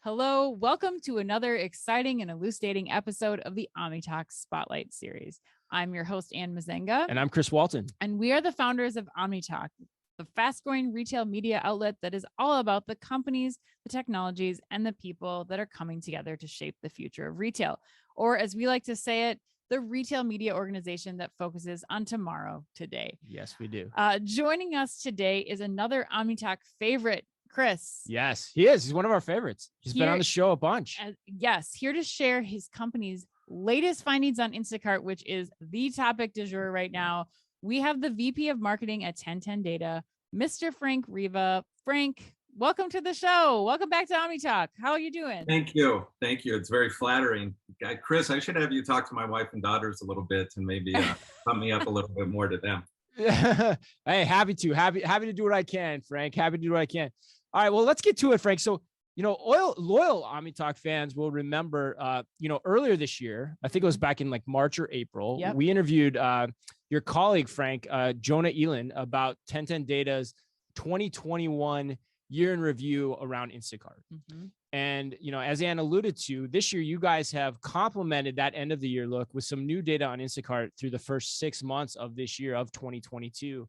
Hello, welcome to another exciting and elucidating episode of the Omni Talk Spotlight series. I'm your host, Ann Mazenga. And I'm Chris Walton. And we are the founders of Omni Talk, the fast-growing retail media outlet that is all about the companies, the technologies, and the people that are coming together to shape the future of retail. Or as we like to say it, the retail media organization that focuses on tomorrow, today. Yes, we do. Joining us today is another Omni Talk favorite, Chris. Yes, he is. He's one of our favorites. He's been on the show a bunch. Yes, here to share his company's latest findings on Instacart, which is the topic du jour right now. We have the VP of Marketing at 1010 Data, Mr. Frank Riva. Frank, welcome to the show. Welcome back to Omni Talk. How are you doing? Thank you. Thank you. It's very flattering. Chris, I should have you talk to my wife and daughters a little bit and maybe pump me up a little bit more to them. Hey, happy to do what I can, Frank. Happy to do what I can. All right, well, let's get to it, Frank. So, loyal Omni Talk fans will remember, earlier this year, I think it was back in like March or April, we interviewed your colleague, Frank, Jonah Elin, about 1010 Data's 2021 year in review around Instacart. Mm-hmm. And, as Ann alluded to, this year, you guys have complemented that end of the year look with some new data on Instacart through the first 6 months of this year of 2022.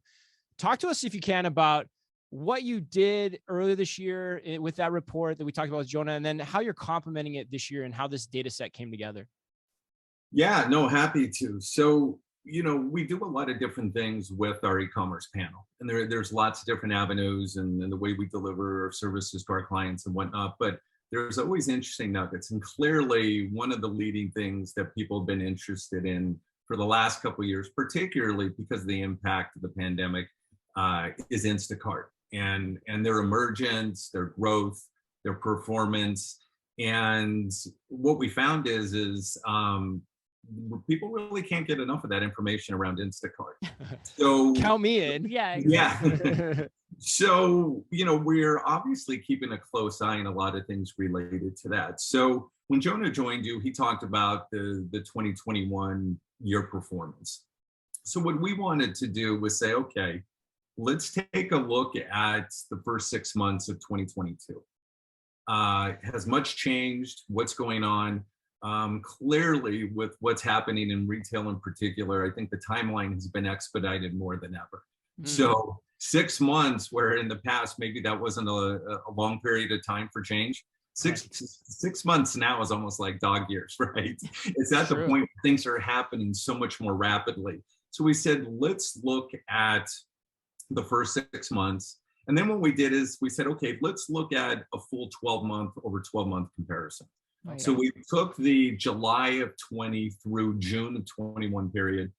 Talk to us, if you can, about what you did earlier this year with that report that we talked about with Jonah, and then how you're complementing it this year and how this data set came together. Yeah, no, happy to. So, we do a lot of different things with our e-commerce panel, and there's lots of different avenues and the way we deliver our services to our clients and whatnot, but there's always interesting nuggets. And clearly one of the leading things that people have been interested in for the last couple of years, particularly because of the impact of the pandemic, is Instacart. And their emergence, their growth, their performance. And what we found is people really can't get enough of that information around Instacart. So count me in. Yeah. Exactly. Yeah. So, we're obviously keeping a close eye on a lot of things related to that. So when Jonah joined you, he talked about the 2021 year performance. So what we wanted to do was say, okay, let's take a look at the first 6 months of 2022. Has much changed? What's going on? Clearly, with what's happening in retail in particular, I think the timeline has been expedited more than ever. Mm. So 6 months, where in the past, maybe that wasn't a long period of time for change. Six months now is almost like dog years, right? It's at the point where things are happening so much more rapidly. So we said, let's look at the first 6 months. And then what we did is we said, okay, let's look at a full 12-month over 12-month comparison. Oh, yeah. So we took the July of 20 through June of 21 period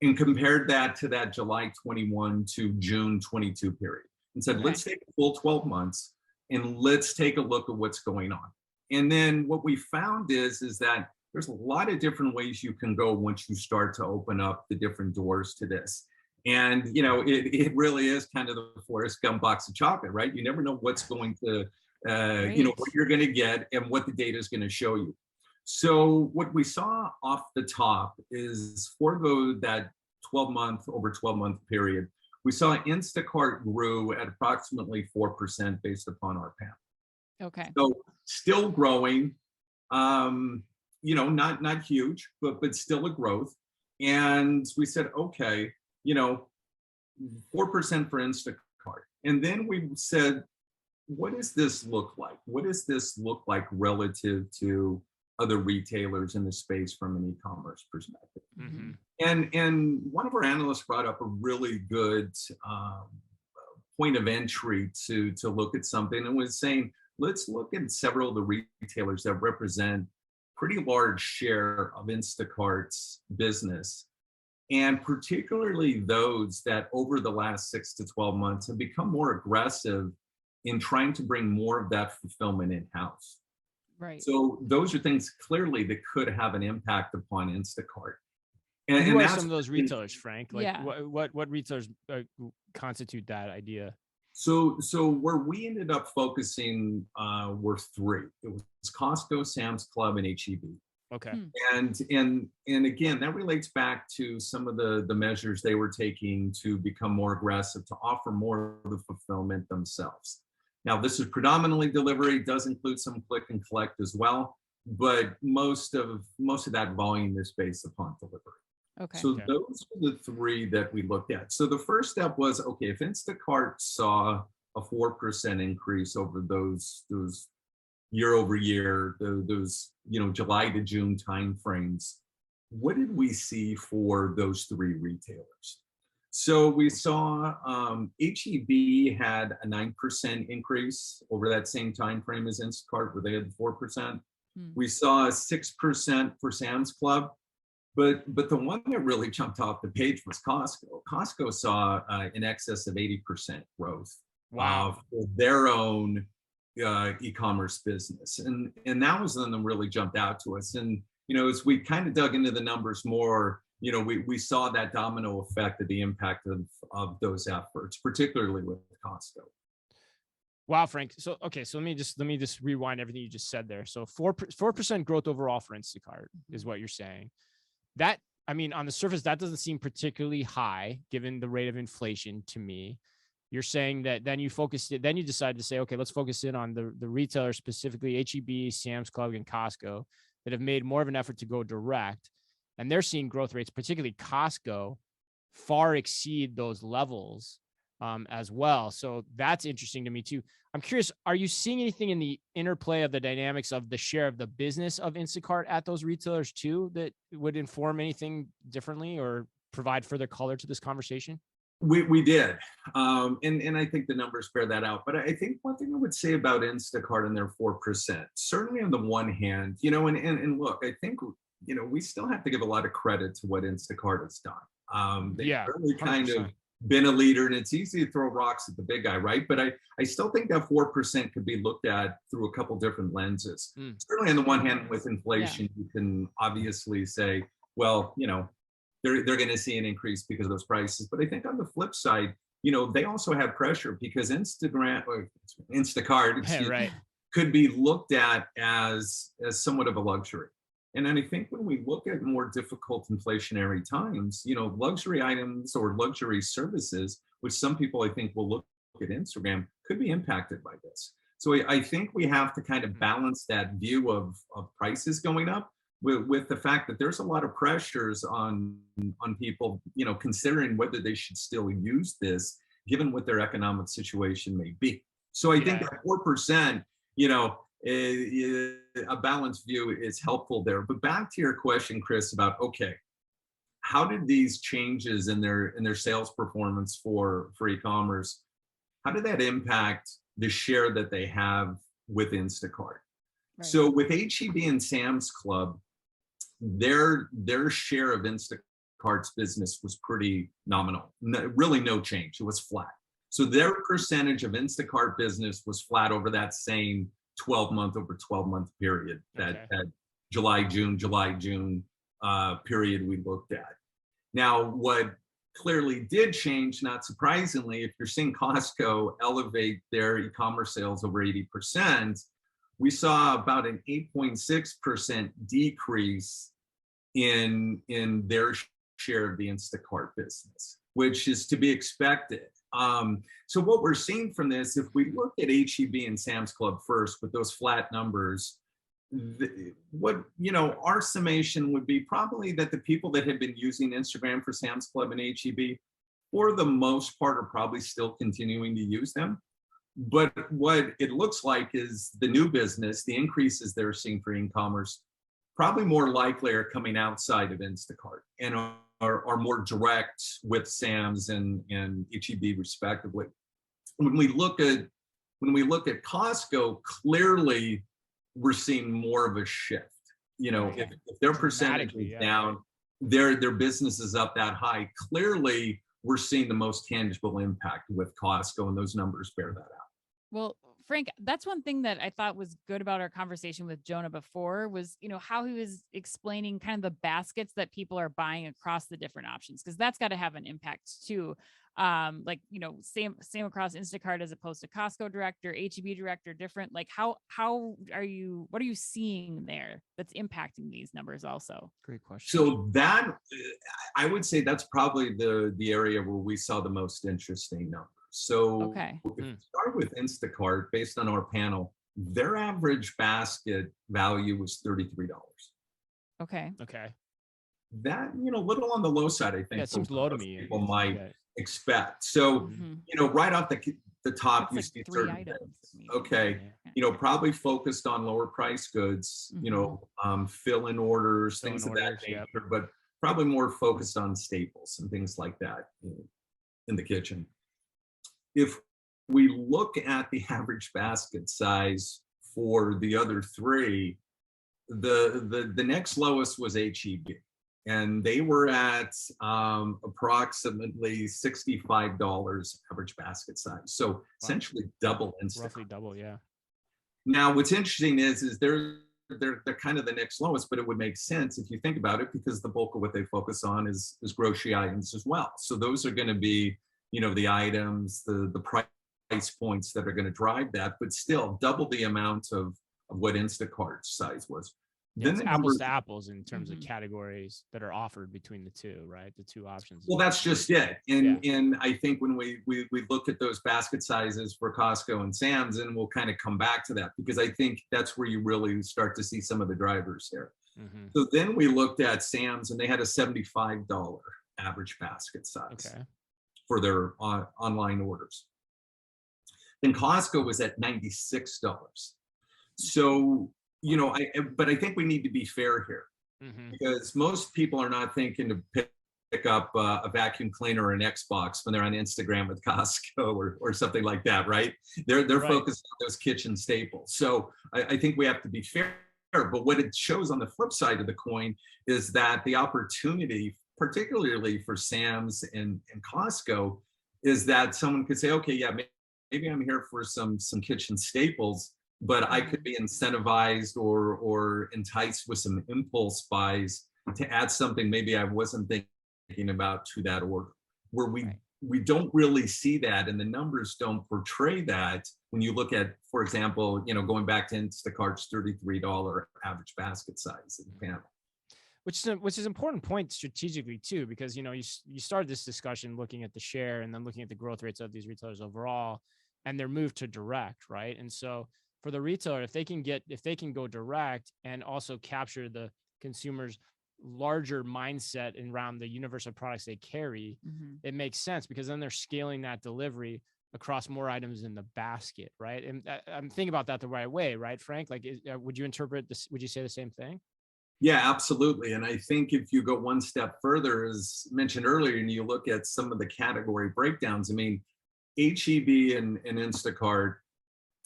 and compared that to that July 21 to June 22 period and said, let's take a full 12 months and let's take a look at what's going on. And then what we found is that there's a lot of different ways you can go once you start to open up the different doors to this. And, it really is kind of the Forrest Gump box of chocolate, right? You never know what's going to, what you're going to get and what the data is going to show you. So what we saw off the top is for that 12-month over 12-month period, we saw Instacart grew at approximately 4% based upon our panel. Okay. So still growing, not huge, but still a growth. And we said, okay, 4% for Instacart. And then we said, what does this look like? What does this look like relative to other retailers in the space from an e-commerce perspective? Mm-hmm. And one of our analysts brought up a really good point of entry to look at something and was saying, let's look at several of the retailers that represent pretty large share of Instacart's business. And particularly those that over the last 6 to 12 months have become more aggressive in trying to bring more of that fulfillment in-house. Right. So those are things clearly that could have an impact upon Instacart. And who are some of those retailers, Frank? Like yeah. what retailers constitute that idea? So where we ended up focusing were three. It was Costco, Sam's Club, and H-E-B. Okay. And again, that relates back to some of the measures they were taking to become more aggressive, to offer more of the fulfillment themselves. Now, this is predominantly delivery, does include some click and collect as well, but most of that volume is based upon delivery. Okay. So those are the three that we looked at. So the first step was, okay, if Instacart saw a 4% increase over those year over year, those July to June timeframes, what did we see for those three retailers? So we saw HEB had a 9% increase over that same time frame as Instacart, where they had 4%. We saw a 6% for Sam's Club. But the one that really jumped off the page was Costco. Costco saw in excess of 80% growth. Wow. For their own e-commerce business. And that was the one that really jumped out to us. And, as we kind of dug into the numbers more, we saw that domino effect of the impact of those efforts, particularly with Costco. Wow, Frank. So, okay. So let me just rewind everything you just said there. So 4% growth overall for Instacart is what you're saying. That, I mean, on the surface, that doesn't seem particularly high given the rate of inflation to me. You're saying that then you decided to say, okay, let's focus in on the retailers, specifically HEB, Sam's Club, and Costco, that have made more of an effort to go direct. And they're seeing growth rates, particularly Costco, far exceed those levels as well. So that's interesting to me too. I'm curious, are you seeing anything in the interplay of the dynamics of the share of the business of Instacart at those retailers too, that would inform anything differently or provide further color to this conversation? We did. And I think the numbers bear that out. But I think one thing I would say about Instacart and their 4%, certainly on the one hand, and look, I think, we still have to give a lot of credit to what Instacart has done. They've really kind 100%. of been a leader, and it's easy to throw rocks at the big guy, right? But I still think that 4% could be looked at through a couple different lenses. Certainly on the one hand, with inflation, you can obviously say, well, they're going to see an increase because of those prices. But I think on the flip side, they also have pressure because Instacart could be looked at as somewhat of a luxury. And then I think when we look at more difficult inflationary times, luxury items or luxury services, which some people I think will look at Instagram, could be impacted by this. So I think we have to kind of balance that view of prices going up with the fact that there's a lot of pressures on people, considering whether they should still use this, given what their economic situation may be. So I think that 4%, a balanced view is helpful there. But back to your question, Chris, about, okay, how did these changes in their sales performance for e-commerce, how did that impact the share that they have with Instacart? Right. So with HEB and Sam's Club, their share of Instacart's business was pretty nominal. Really no change. It was flat. So their percentage of Instacart business was flat over that same 12-month period, that July, June period we looked at. Now, what clearly did change, not surprisingly, if you're seeing Costco elevate their e-commerce sales over 80%, we saw about an 8.6% decrease in their share of the Instacart business, which is to be expected. So what we're seeing from this, if we look at HEB and Sam's Club first with those flat numbers, our summation would be probably that the people that have been using Instagram for Sam's Club and HEB, for the most part, are probably still continuing to use them. But what it looks like is the new business, the increases they're seeing for e-commerce, probably more likely are coming outside of Instacart and are more direct with Sam's and HEB respectively. When we look at Costco, clearly we're seeing more of a shift. If their percentage is down, their business is up that high. Clearly, we're seeing the most tangible impact with Costco, and those numbers bear that out. Well, Frank, that's one thing that I thought was good about our conversation with Jonah before was, how he was explaining kind of the baskets that people are buying across the different options, because that's got to have an impact too. Same across Instacart as opposed to Costco Direct or HEB Direct or different. Like what are you seeing there that's impacting these numbers also? Great question. So that, I would say that's probably the area where we saw the most interesting numbers. So Okay. if we start with Instacart, based on our panel, their average basket value was $33. Okay. Okay. That, a little on the low side, I think. Yeah, it seems for low to most me. People might Yeah. expect. So, Mhm. right off the top, That's you like see 3 certain items. things. maybe. Okay. Yeah. Probably focused on lower price goods, fill-in orders, things of that Fill-in orders, nature, yep. but probably more focused on staples and things like that in the kitchen. If we look at the average basket size for the other three, the next lowest was HEB, and they were at approximately $65 average basket size. So essentially double Instacart. Roughly double, yeah. Now, what's interesting is they're kind of the next lowest, but it would make sense if you think about it, because the bulk of what they focus on is grocery items as well. So those are going to be, the items, the price points that are going to drive that, but still double the amount of what Instacart's size was. Yeah, Then it's the apples numbers, to apples in terms of Mhm. categories that are offered between the two, right? The two options. well, that's just it. And I think when we look at those basket sizes for Costco and Sam's, and we'll kind of come back to that, because I think that's where you really start to see some of the drivers here. Mm-hmm. So then we looked at Sam's, and they had a $75 average basket size for their online orders. Then Costco was at $96. So, but I think we need to be fair here, because most people are not thinking to pick up a vacuum cleaner or an Xbox when they're on Instagram with Costco or something like that, right? They're Right. focused on those kitchen staples. So I think we have to be fair. But what it shows on the flip side of the coin is that the opportunity, particularly for Sam's and Costco, is that someone could say, okay, yeah, maybe I'm here for some kitchen staples, but I could be incentivized or enticed with some impulse buys to add something maybe I wasn't thinking about to that order. Where we don't really see that, and the numbers don't portray that when you look at, for example, going back to Instacart's $33 average basket size in the panel. Which is an important point strategically too, because you started this discussion looking at the share and then looking at the growth rates of these retailers overall and their move to direct, right? And so for the retailer, if they can go direct and also capture the consumer's larger mindset around the universe of products they carry, it makes sense, because then they're scaling that delivery across more items in the basket, right? And I'm thinking about that the right way, right, Frank? Like, would you interpret this? Would you say the same thing? Yeah, absolutely. And I think if you go one step further, as mentioned earlier, and you look at some of the category breakdowns, I mean, HEB and Instacart,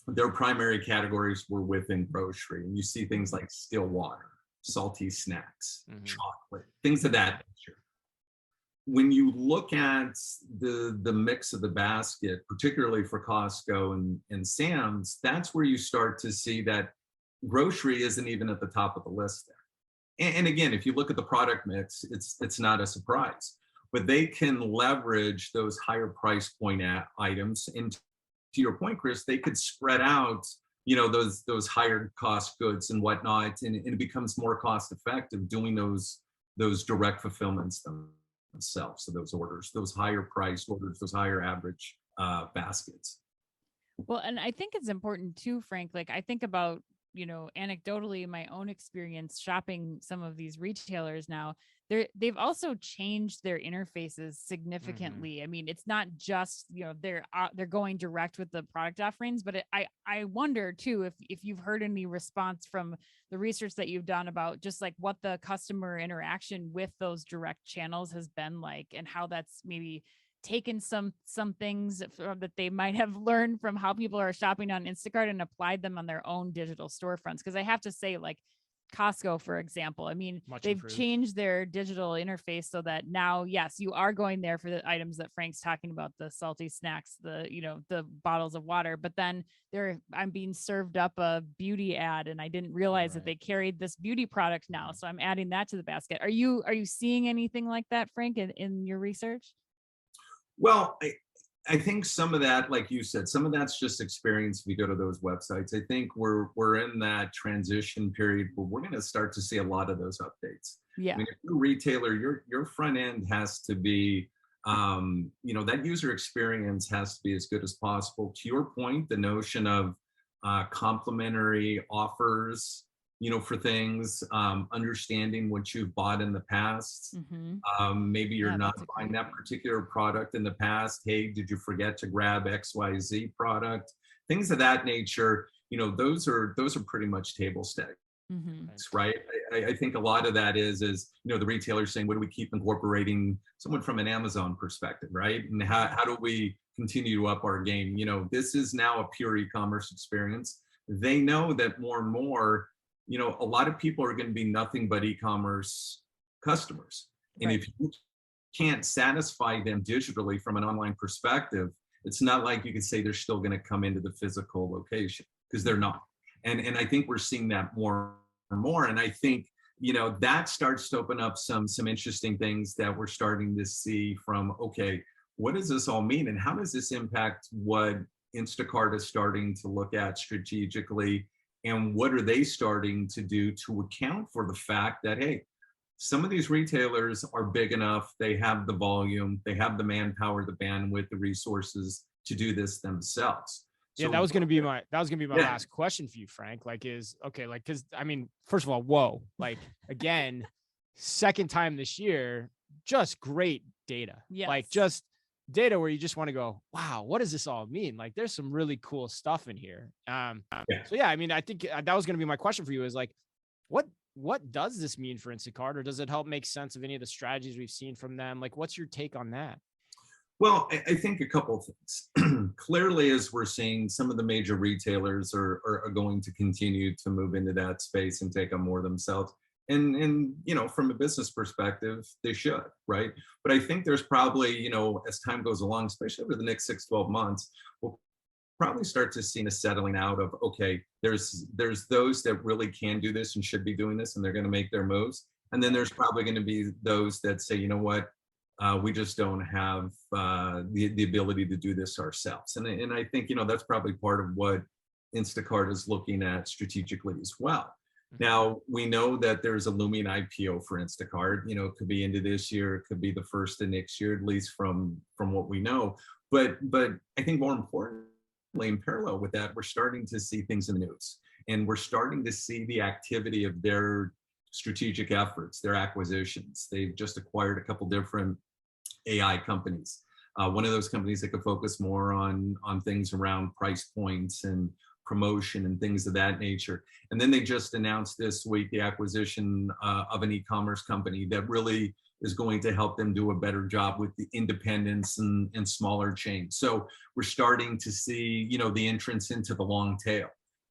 their primary categories were within grocery. And you see things like still water, salty snacks, chocolate, things of that nature. When you look at the mix of the basket, particularly for Costco and Sam's, that's where you start to see that grocery isn't even at the top of the list there. And again, if you look at the product mix, it's not a surprise, but they can leverage those higher price point items. And to your point, Chris, they could spread out, those higher cost goods and whatnot, and it becomes more cost effective doing those direct fulfillments themselves. So those orders, those higher priced orders, those higher average baskets. Well, and I think it's important too, Frank. Like, I think about, anecdotally, my own experience shopping some of these retailers now, they've also changed their interfaces significantly. I mean, it's not just, they're going direct with the product offerings, but I wonder too, if you've heard any response from the research that you've done about just like what the customer interaction with those direct channels has been like, and how that's maybe taken some things that they might have learned from how people are shopping on Instacart and applied them on their own digital storefronts. Because I have to say, like Costco, for example, I mean, they've changed their digital interface so that now, yes, you are going there for the items that Frank's talking about, the salty snacks, the bottles of water, but then I'm being served up a beauty ad, and I didn't realize that they carried this beauty product now. So I'm adding that to the basket. Are you seeing anything like that, Frank, in your research? Well, I think some of that, like you said, some of that's just experience. If you go to those websites, I think we're in that transition period where we're going to start to see a lot of those updates. Yeah. I mean, if you're a retailer, your front end has to be that user experience has to be as good as possible. To your point, the notion of complimentary offers, for things, understanding what you've bought in the past. Maybe you're Yeah, not that's a buying great that point. particular product in the past. Hey, did you forget to grab XYZ product? Things of that nature. Those are pretty much table stakes, Mhm. right? I think a lot of that is the retailer saying, what do we keep incorporating someone from an Amazon perspective, right? And how do we continue to up our game? This is now a pure e-commerce experience. They know that more and more, a lot of people are going to be nothing but e-commerce customers. And Right. if you can't satisfy them digitally from an online perspective, it's not like you can say they're still going to come into the physical location, because they're not. And I think we're seeing that more and more. And I think, that starts to open up some interesting things that we're starting to see from, okay, what does this all mean? And how does this impact what Instacart is starting to look at strategically? And what are they starting to do to account for the fact that, hey, some of these retailers are big enough, they have the volume, they have the manpower, the bandwidth, the resources to do this themselves. Yeah, So that was gonna be my yeah, last question for you, Frank. Like, because I mean, first of all, whoa, like again, second time this year, just great data. Like Yes. just data where you just want to go, wow, what does this all mean? Like, there's some really cool stuff in here. yeah. So yeah, I mean, I think that was gonna be my question for you is like, what does this mean for Instacart, or does it help make sense of any of the strategies we've seen from them? Like, what's your take on that? Well, I think a couple of things. Clearly, as we're seeing, some of the major retailers are going to continue to move into that space and take on more themselves. And from a business perspective, they should, right? But I think there's probably, as time goes along, especially over the next 6-12 months, we'll probably start to see a settling out of, okay, there's those that really can do this and should be doing this, and they're going to make their moves. And then there's probably going to be those that say, you know what, we just don't have the ability to do this ourselves. And I think, that's probably part of what Instacart is looking at strategically as well. Now, we know that there's a looming IPO for Instacart. It could be into this year, it could be the first of next year, at least from what we know. But I think more importantly, in parallel with that, we're starting to see things in the news, and we're starting to see the activity of their strategic efforts, their acquisitions. They've just acquired a couple different AI companies. One of those companies that could focus more on things around price points and promotion and things of that nature. And then they just announced this week the acquisition of an e-commerce company that really is going to help them do a better job with the independents and smaller chains. So we're starting to see, the entrance into the long tail.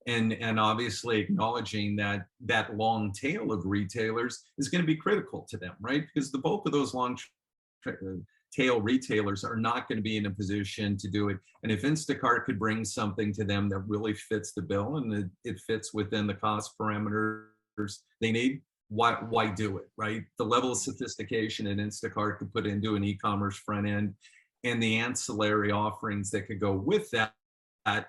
And obviously acknowledging that long tail of retailers is going to be critical to them, right? Because the bulk of those long tail retailers are not going to be in a position to do it. And if Instacart could bring something to them that really fits the bill and it fits within the cost parameters they need, why do it, right? The level of sophistication that Instacart could put into an e-commerce front end and the ancillary offerings that could go with that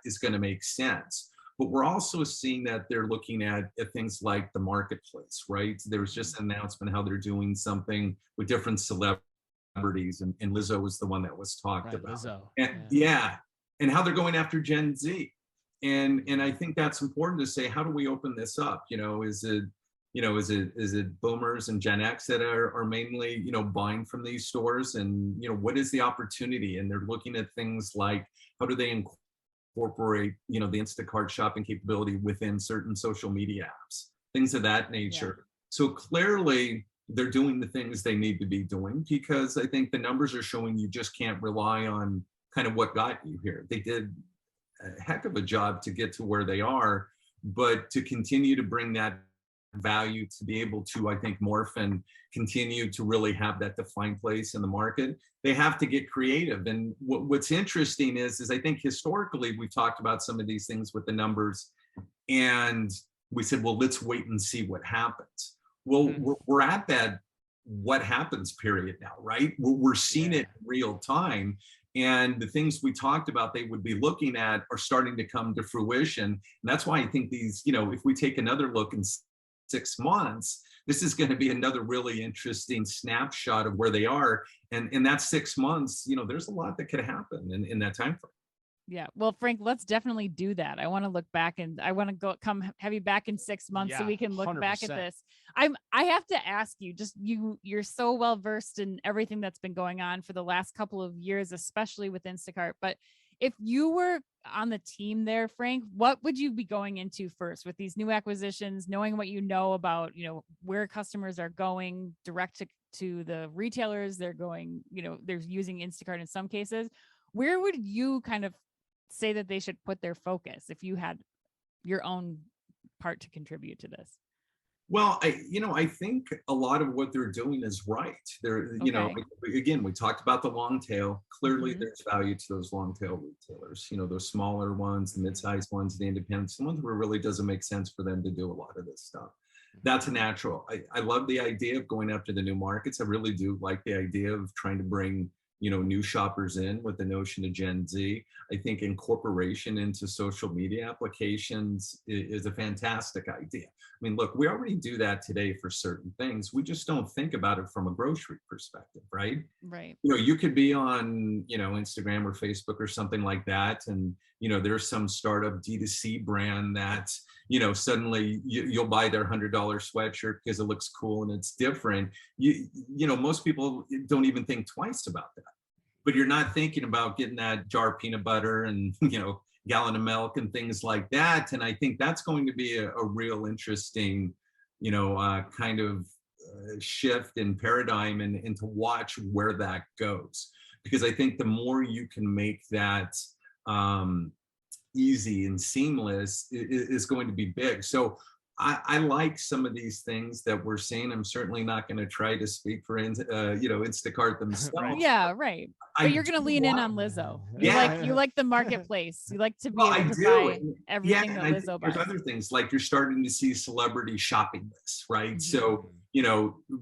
is going to make sense. But we're also seeing that they're looking at things like the marketplace, right? There was just an announcement how they're doing something with different celebrities, and Lizzo was the one that was talked Right, about. Lizzo. And yeah, and how they're going after Gen Z. And I think that's important to say, how do we open this up? Is it boomers and Gen X that are mainly, buying from these stores? And, what is the opportunity? And they're looking at things like, how do they incorporate, the Instacart shopping capability within certain social media apps, things of that nature. So clearly they're doing the things they need to be doing, because I think the numbers are showing you just can't rely on kind of what got you here. They did a heck of a job to get to where they are, but to continue to bring that value, to be able to, I think, morph and continue to really have that defined place in the market, they have to get creative. And what's interesting is I think historically we've talked about some of these things with the numbers, and we said, well, let's wait and see what happens. Well, we're at that what happens period now, right? We're seeing it in real time. And the things we talked about they would be looking at are starting to come to fruition. And that's why I think these, if we take another look and 6 months, this is going to be another really interesting snapshot of where they are. And in that 6 months, there's a lot that could happen in that time frame. Yeah. Well, Frank, let's definitely do that. I want to look back and I want to come have you back in 6 months so we can look 100%. back at this. I have to ask you, just you're so well versed in everything that's been going on for the last couple of years, especially with Instacart. But if you were on the team there, Frank, what would you be going into first with these new acquisitions, knowing what you know about, where customers are going direct to the retailers, they're going, they're using Instacart in some cases. Where would you kind of say that they should put their focus if you had your own part to contribute to this? Well, I think a lot of what they're doing is right. Again, we talked about the long tail. Clearly, there's value to those long tail retailers. Those smaller ones, the mid-sized ones, the independents, the ones where it really doesn't make sense for them to do a lot of this stuff. That's a natural. I love the idea of going after the new markets. I really do like the idea of trying to bring new shoppers in with the notion of Gen Z. I think incorporation into social media applications is a fantastic idea. I mean, look, we already do that today for certain things. We just don't think about it from a grocery perspective, right? Right. You could be on, Instagram or Facebook or something like that. And, there's some startup D2C brand that, suddenly you'll buy their $100 sweatshirt because it looks cool and it's different. Most people don't even think twice about that. But you're not thinking about getting that jar of peanut butter and, gallon of milk and things like that. And I think that's going to be a real interesting, kind of shift in paradigm and to watch where that goes. Because I think the more you can make that easy and seamless is going to be big. So I like some of these things that we're seeing. I'm certainly not going to try to speak for Instacart themselves. Right. Yeah, right. But you're going to lean in on Lizzo. You like the marketplace. You like to be able to buy everything that Lizzo buys. There's other things like you're starting to see celebrity shopping lists, right? So,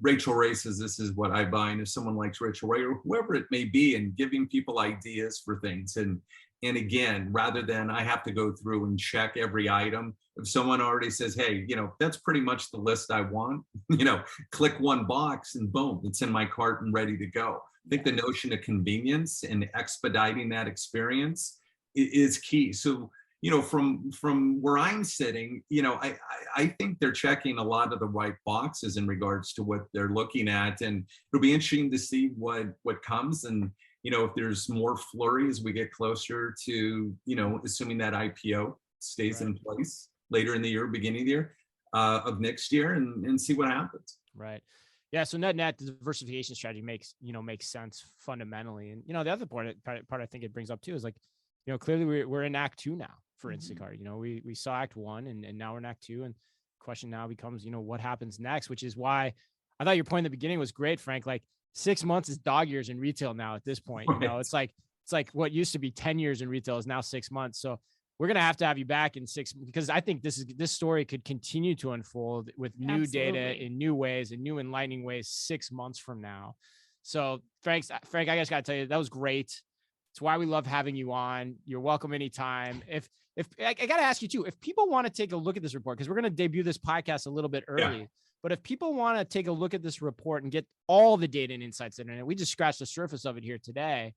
Rachel Ray says, this is what I buy. And if someone likes Rachel Ray or whoever it may be, and giving people ideas for things. And again, rather than I have to go through and check every item, if someone already says, hey, that's pretty much the list I want, click one box and boom, it's in my cart and ready to go. I think the notion of convenience and expediting that experience is key. So, from where I'm sitting, I think they're checking a lot of the right boxes in regards to what they're looking at. And it'll be interesting to see what comes. And, if there's more flurry as we get closer to, assuming that IPO stays in place later in the year, beginning of the year of next year, and see what happens. Right. Yeah. So net the diversification strategy makes sense fundamentally. And, the other part I think it brings up too is like, clearly we're in Act 2 now for Instacart. We saw Act 1 and now we're in Act 2. And the question now becomes, what happens next, which is why I thought your point in the beginning was great, Frank. Like 6 months is dog years in retail now at this point. It's like what used to be 10 years in retail is now 6 months. So we're going to have you back in 6, because I think this story could continue to unfold with new data in new ways and new enlightening ways 6 months from now. So Frank, I just got to tell you, that was great. It's why we love having you on. You're welcome anytime. If I got to ask you too, if people want to take a look at this report, because we're going to debut this podcast a little bit early, but if people want to take a look at this report and get all the data and insights in it, we just scratched the surface of it here today.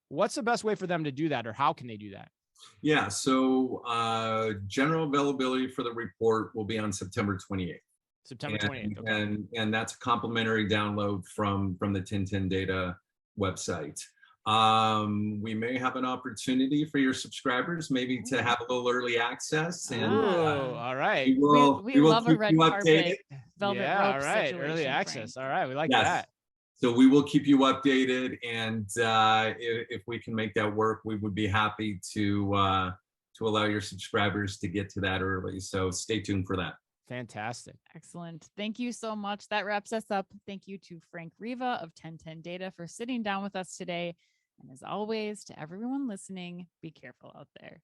What's the best way for them to do that, or how can they do that? Yeah, so general availability for the report will be on September 28th. September 28th. Okay. And that's a complimentary download from the 1010 Data website. We may have an opportunity for your subscribers maybe to have a little early access. And all right. We love a red carpet, velvet rope all right. situation, Early access. Frank. All right. We like that. So we will keep you updated, and if we can make that work, we would be happy to allow your subscribers to get to that early. So stay tuned for that. Fantastic. Excellent. Thank you so much. That wraps us up. Thank you to Frank Riva of 1010 Data for sitting down with us today. And as always, to everyone listening, be careful out there.